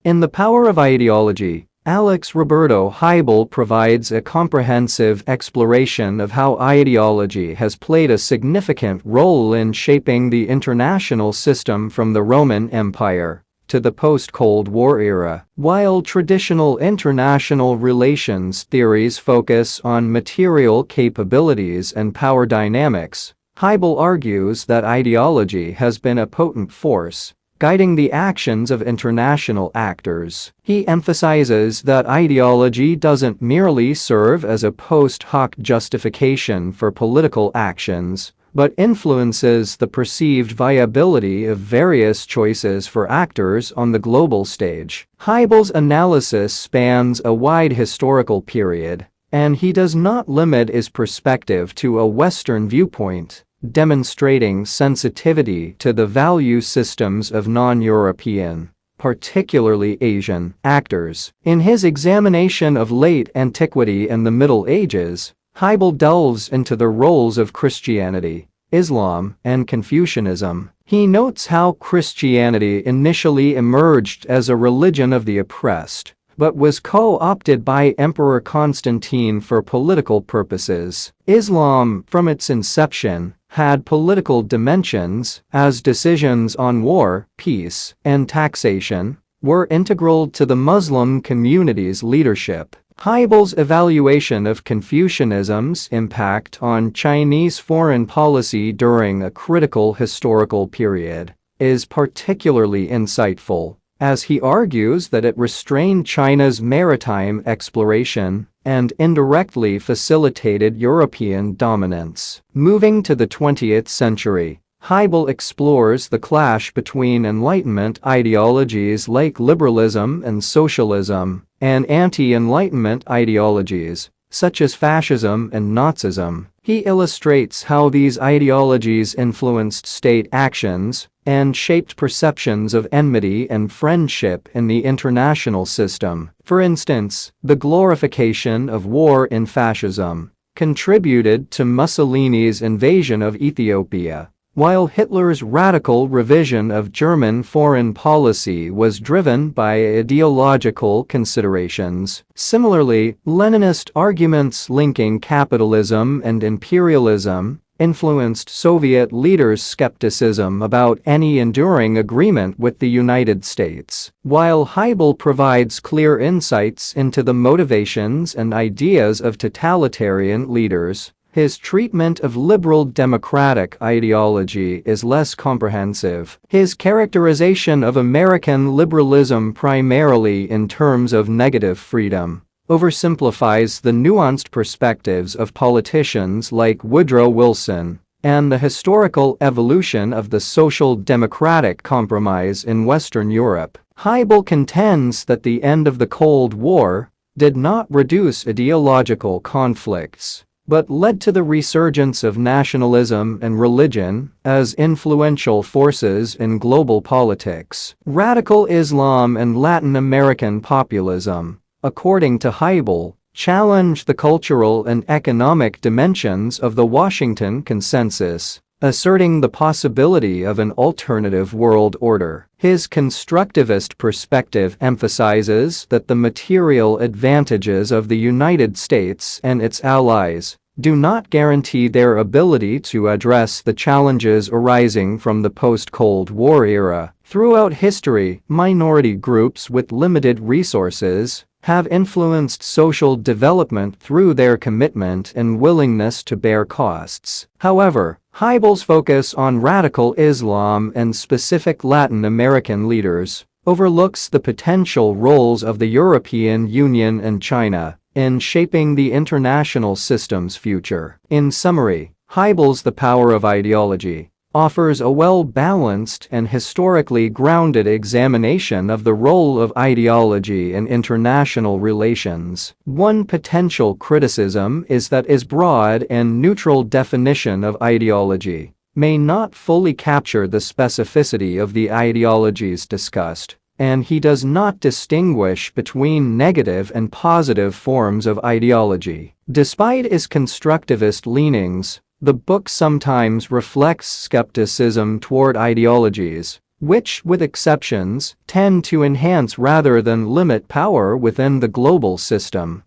In The Power of Ideology, Roberto Hybel provides a comprehensive exploration of how ideology has played a significant role in shaping the international system from the Roman Empire to the post-Cold War era. While traditional international relations theories focus on material capabilities and power dynamics, Hybel argues that ideology has been a potent force guiding the actions of international actors. He emphasizes that ideology doesn't merely serve as a post hoc justification for political actions, but influences the perceived viability of various choices for actors on the global stage. Hybel's analysis spans a wide historical period, and he does not limit his perspective to a Western viewpoint, demonstrating sensitivity to the value systems of non-European, particularly Asian, actors. In his examination of late antiquity and the Middle Ages, Hybel delves into the roles of Christianity, Islam, and Confucianism. He notes how Christianity initially emerged as a religion of the oppressed, but was co-opted by Emperor Constantine for political purposes. Islam, from its inception, had political dimensions, as decisions on war, peace, and taxation were integral to the Muslim community's leadership. Hybel's evaluation of Confucianism's impact on Chinese foreign policy during a critical historical period is particularly insightful, as he argues that it restrained China's maritime exploration and indirectly facilitated European dominance. Moving to the 20th century, Hybel explores the clash between Enlightenment ideologies like liberalism and socialism and anti-Enlightenment ideologies such as fascism and Nazism. He illustrates how these ideologies influenced state actions and shaped perceptions of enmity and friendship in the international system. For instance, the glorification of war in fascism contributed to Mussolini's invasion of Ethiopia, while Hitler's radical revision of German foreign policy was driven by ideological considerations. Similarly, Leninist arguments linking capitalism and imperialism influenced Soviet leaders' skepticism about any enduring agreement with the United States. While Hybel provides clear insights into the motivations and ideas of totalitarian leaders, his treatment of liberal democratic ideology is less comprehensive. His characterization of American liberalism primarily in terms of negative freedom oversimplifies the nuanced perspectives of politicians like Woodrow Wilson and the historical evolution of the social democratic compromise in Western Europe. Hybel contends that the end of the Cold War did not reduce ideological conflicts, but led to the resurgence of nationalism and religion as influential forces in global politics. Radical Islam and Latin American populism, according to Hybel, challenged the cultural and economic dimensions of the Washington Consensus, asserting the possibility of an alternative world order. His constructivist perspective emphasizes that the material advantages of the United States and its allies do not guarantee their ability to address the challenges arising from the post-Cold War era. Throughout history, minority groups with limited resources have influenced social development through their commitment and willingness to bear costs. However, Hybel's focus on radical Islam and specific Latin American leaders overlooks the potential roles of the European Union and China in shaping the international system's future. In summary, Hybel's The Power of Ideology offers a well-balanced and historically grounded examination of the role of ideology in international relations. One potential criticism is that his broad and neutral definition of ideology may not fully capture the specificity of the ideologies discussed, and he does not distinguish between negative and positive forms of ideology. Despite his constructivist leanings, the book sometimes reflects skepticism toward ideologies which, with exceptions, tend to enhance rather than limit power within the global system.